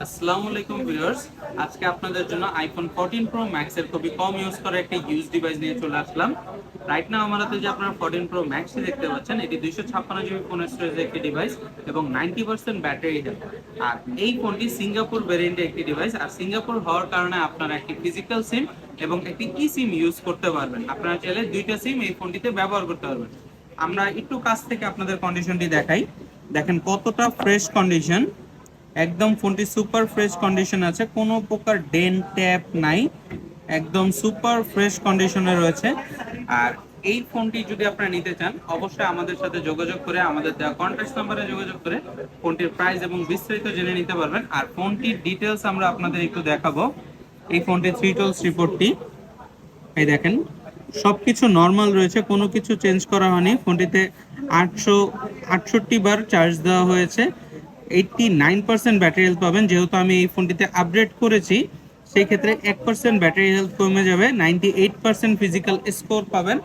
আসসালামু আলাইকুম ভিউয়ার্স, আজকে আপনাদের জন্য আইফোন 14 প্রো ম্যাক্স এর খুবই কম ইউজ করা একটা ইউজ ডিভাইস নিয়ে চলে আসলাম। রাইট নাও আমার হাতে যে আপনারা 14 প্রো ম্যাক্স দেখতে পাচ্ছেন, এটি 256 জিবি ফোন স্টোরেজের একটি ডিভাইস এবং 90% ব্যাটারি হেলথ। আর এই ফোনটি সিঙ্গাপুর ভেরিয়েন্টের একটি ডিভাইস, আর সিঙ্গাপুর হওয়ার কারণে আপনারা একটি ফিজিক্যাল সিম এবং একটি ই সিম ইউজ করতে পারবেন। আপনারা চাইলে দুইটা সিম এই ফোনটিতে ব্যবহার করতে পারবেন। আমরা একটু কাছ থেকে আপনাদের কন্ডিশনটি দেখাই। দেখেন কতটা ফ্রেশ কন্ডিশন, একদম ফোনটি সুপার ফ্রেশ কন্ডিশন আছে, কোনো প্রকার ডেন্ট ট্যাপ নাই, একদম সুপার ফ্রেশ কন্ডিশনে রয়েছে। আর এই ফোনটি যদি আপনারা নিতে চান, অবশ্যই আমাদের সাথে যোগাযোগ করে, আমাদের দেওয়া কন্ট্যাক্ট নাম্বারে যোগাযোগ করে ফোনটির প্রাইস এবং বিস্তারিত জেনে নিতে পারবেন। আর ফোনটির ডিটেলস আমরা আপনাদের একটু দেখাবো। এই ফোনটির 3 টুলস রিপোর্টটি এই দেখেন, সবকিছু নর্মাল রয়েছে, কোনো কিছু চেঞ্জ করা হয়নি। ফোনটিতে 868 বার চার্জ দেওয়া হয়েছে। 89% ব্যাটারি হেলথ পাবেন। যেহেতু আমি এই ফোনটিতে আপডেট করেছি, সেই ক্ষেত্রে 1% ব্যাটারি হেলথ কমে যাবে, 98% ফিজিক্যাল স্কোর পাবেন।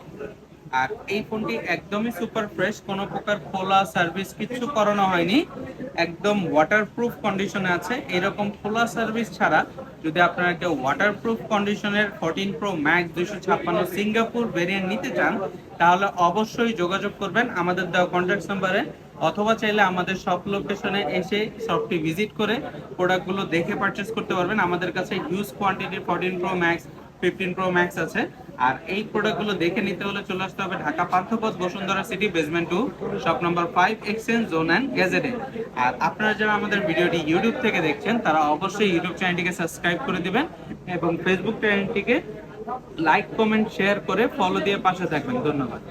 আর এই ফোনটি একদমই সুপার ফ্রেশ, কোনো প্রকার খোলা সার্ভিস কিছু করানো হয়নি, একদম ওয়াটারপ্রুফ কন্ডিশনে আছে। এরকম খোলা সার্ভিস ছাড়া যদি আপনারা কেউ ওয়াটারপ্রুফ কন্ডিশনের 14 প্রো ম্যাক্স 256 সিঙ্গাপুর ভেরিয়েন্ট নিতে চান, তাহলে অবশ্যই যোগাযোগ করবেন আমাদের দেওয়া কন্ট্যাক্ট নাম্বারে, অথবা চাইলে আমাদের শপ লোকেশনে এসে শপটি ভিজিট করে প্রোডাক্টগুলো দেখে পারচেস করতে পারবেন। আমাদের কাছে হিউজ কোয়ান্টিটির 14 প্রো ম্যাক্স 15 প্রো ম্যাক্স আছে। আর এই প্রোডাক্টগুলো দেখে নিতে হলে চলে আসতে হবে Dhaka Panthapath, Bashundhara city, basement 2, shop number 5, exchange zone and গ্যাজেটে। আর আপনারা যারা আমাদের ভিডিওটি ইউটিউব থেকে দেখছেন, তারা অবশ্যই ইউটিউব চ্যানেলটিকে সাবস্ক্রাইব করে দিবেন এবং ফেসবুক চ্যানেলটিকে লাইক, কমেন্ট, শেয়ার করে ফলো দিয়ে পাশে থাকবেন। ধন্যবাদ।